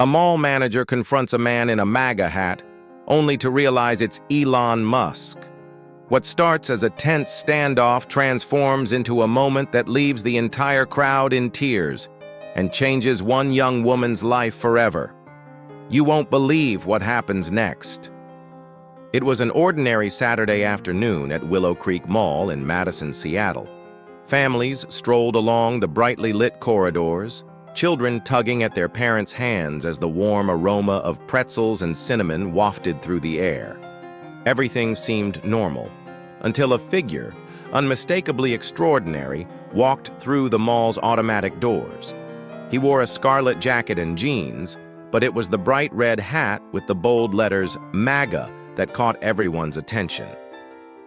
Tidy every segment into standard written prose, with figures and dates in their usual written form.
A mall manager confronts a man in a MAGA hat, only to realize it's Elon Musk. What starts as a tense standoff transforms into a moment that leaves the entire crowd in tears and changes one young woman's life forever. You won't believe what happens next. It was an ordinary Saturday afternoon at Willow Creek Mall in Madison, Seattle. Families strolled along the brightly lit corridors, children tugging at their parents' hands as the warm aroma of pretzels and cinnamon wafted through the air. Everything seemed normal, until a figure, unmistakably extraordinary, walked through the mall's automatic doors. He wore a scarlet jacket and jeans, but it was the bright red hat with the bold letters MAGA that caught everyone's attention.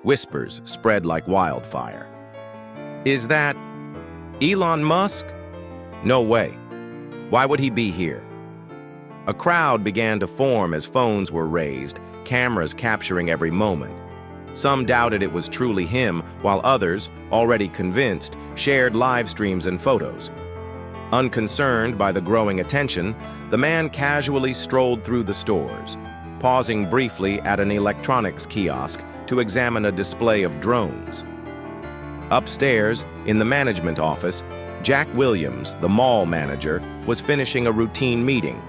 Whispers spread like wildfire. Is that Elon Musk? No way. Why would he be here? A crowd began to form as phones were raised, cameras capturing every moment. Some doubted it was truly him, while others, already convinced, shared live streams and photos. Unconcerned by the growing attention, the man casually strolled through the stores, pausing briefly at an electronics kiosk to examine a display of drones. Upstairs, in the management office, Jack Williams, the mall manager, was finishing a routine meeting.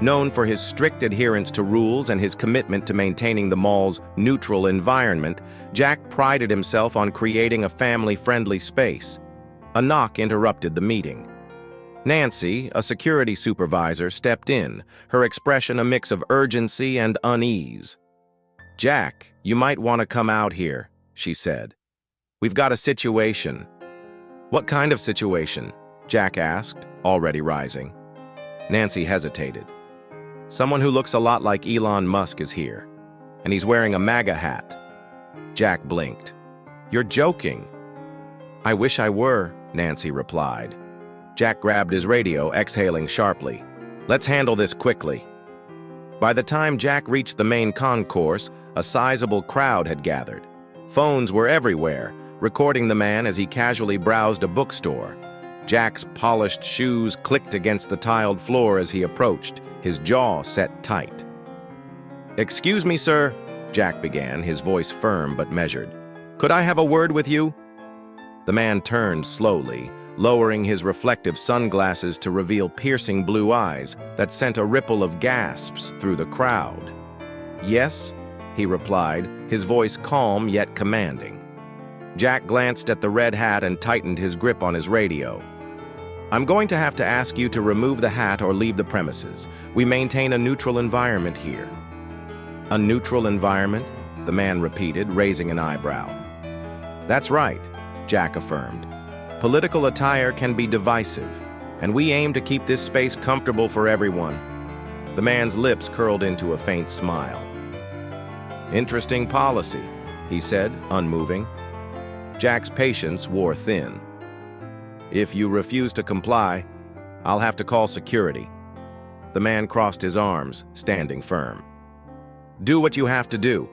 Known for his strict adherence to rules and his commitment to maintaining the mall's neutral environment, Jack prided himself on creating a family-friendly space. A knock interrupted the meeting. Nancy, a security supervisor, stepped in, her expression a mix of urgency and unease. "Jack, you might want to come out here," she said. "We've got a situation." "What kind of situation?" Jack asked, already rising. Nancy hesitated. "Someone who looks a lot like Elon Musk is here, and he's wearing a MAGA hat." Jack blinked. "You're joking." "I wish I were," Nancy replied. Jack grabbed his radio, exhaling sharply. "Let's handle this quickly." By the time Jack reached the main concourse, a sizable crowd had gathered. Phones were everywhere, recording the man as he casually browsed a bookstore. Jack's polished shoes clicked against the tiled floor as he approached, his jaw set tight. "Excuse me, sir," Jack began, his voice firm but measured. "Could I have a word with you?" The man turned slowly, lowering his reflective sunglasses to reveal piercing blue eyes that sent a ripple of gasps through the crowd. "Yes," he replied, his voice calm yet commanding. Jack glanced at the red hat and tightened his grip on his radio. "I'm going to have to ask you to remove the hat or leave the premises. We maintain a neutral environment here." "A neutral environment?" the man repeated, raising an eyebrow. "That's right," Jack affirmed. "Political attire can be divisive, and we aim to keep this space comfortable for everyone." The man's lips curled into a faint smile. "Interesting policy," he said, unmoving. Jack's patience wore thin. "If you refuse to comply, I'll have to call security." The man crossed his arms, standing firm. "Do what you have to do."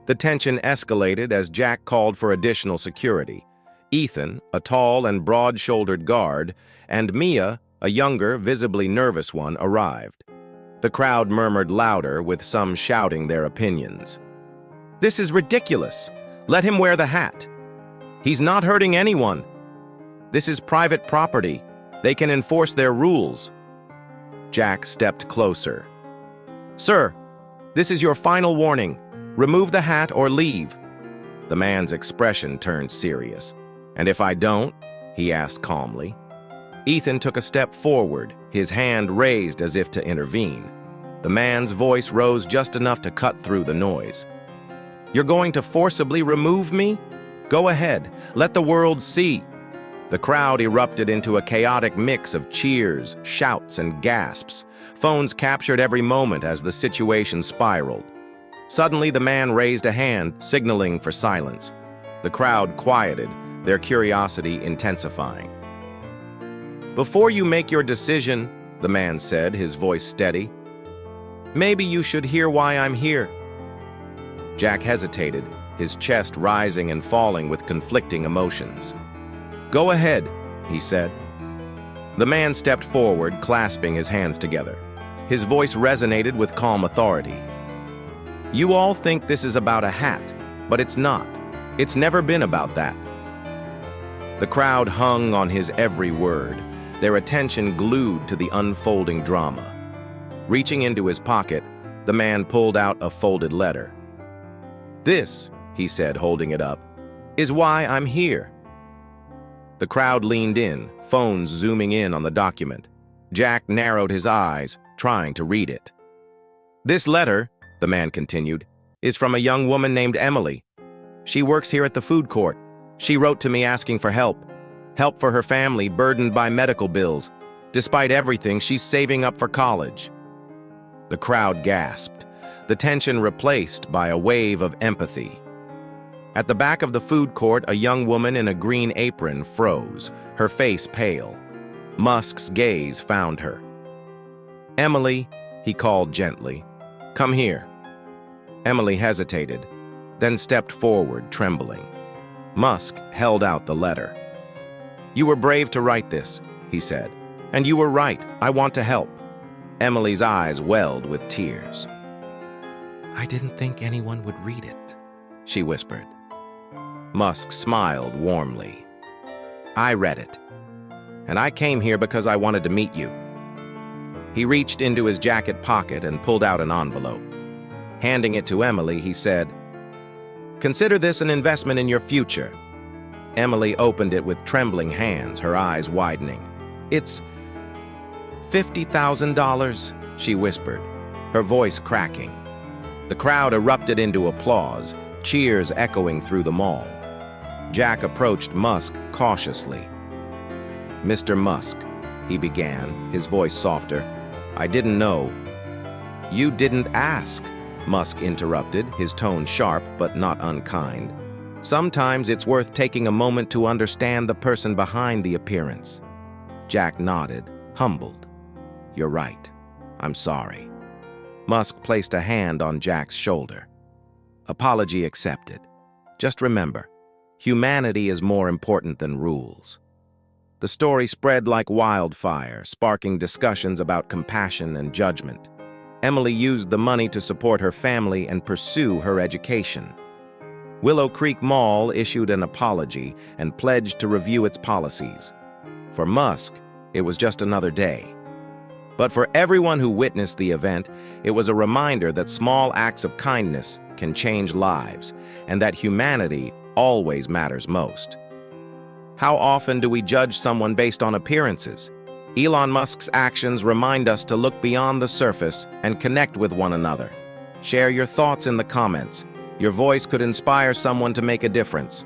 The tension escalated as Jack called for additional security. Ethan, a tall and broad-shouldered guard, and Mia, a younger, visibly nervous one, arrived. The crowd murmured louder, with some shouting their opinions. "This is ridiculous! Let him wear the hat! He's not hurting anyone! This is private property. They can enforce their rules." Jack stepped closer. "Sir, this is your final warning. Remove the hat or leave." The man's expression turned serious. "And if I don't?" he asked calmly. Ethan took a step forward, his hand raised as if to intervene. The man's voice rose just enough to cut through the noise. "You're going to forcibly remove me? Go ahead, let the world see." The crowd erupted into a chaotic mix of cheers, shouts, and gasps. Phones captured every moment as the situation spiraled. Suddenly, the man raised a hand, signaling for silence. The crowd quieted, their curiosity intensifying. "Before you make your decision," the man said, his voice steady, "maybe you should hear why I'm here." Jack hesitated, his chest rising and falling with conflicting emotions. "Go ahead," he said. The man stepped forward, clasping his hands together. His voice resonated with calm authority. You all think this is about a hat, but it's not. It's never been about that. The crowd hung on his every word, their attention glued to the unfolding drama. Reaching into his pocket, the man pulled out a folded letter. This, he said, holding it up, is why I'm here. The crowd leaned in, phones zooming in on the document. Jack narrowed his eyes, trying to read it. This letter, the man continued, is from a young woman named Emily. She works here at the food court. She wrote to me asking for help for her family burdened by medical bills. Despite everything, she's saving up for college. The crowd gasped, the tension replaced by a wave of empathy. At the back of the food court, a young woman in a green apron froze, her face pale. Musk's gaze found her. Emily, he called gently, come here. Emily hesitated, then stepped forward, trembling. Musk held out the letter. You were brave to write this, he said, and you were right, I want to help. Emily's eyes welled with tears. I didn't think anyone would read it, she whispered. Musk smiled warmly. I read it, and I came here because I wanted to meet you. He reached into his jacket pocket and pulled out an envelope. Handing it to Emily, he said, consider this an investment in your future. Emily opened it with trembling hands, her eyes widening. It's $50,000, she whispered, her voice cracking. The crowd erupted into applause, cheers echoing through the mall. Jack approached Musk cautiously. Mr. Musk, he began, his voice softer. I didn't know. You didn't ask, Musk interrupted, his tone sharp but not unkind. Sometimes it's worth taking a moment to understand the person behind the appearance. Jack nodded, humbled. You're right. I'm sorry. Musk placed a hand on Jack's shoulder. Apology accepted. Just remember, humanity is more important than rules. The story spread like wildfire, sparking discussions about compassion and judgment. Emily used the money to support her family and pursue her education. Willow Creek Mall issued an apology and pledged to review its policies. For Musk, it was just another day. But for everyone who witnessed the event, it was a reminder that small acts of kindness can change lives, and that humanity always matters most. How often do we judge someone based on appearances? Elon Musk's actions remind us to look beyond the surface and connect with one another. Share your thoughts in the comments. Your voice could inspire someone to make a difference.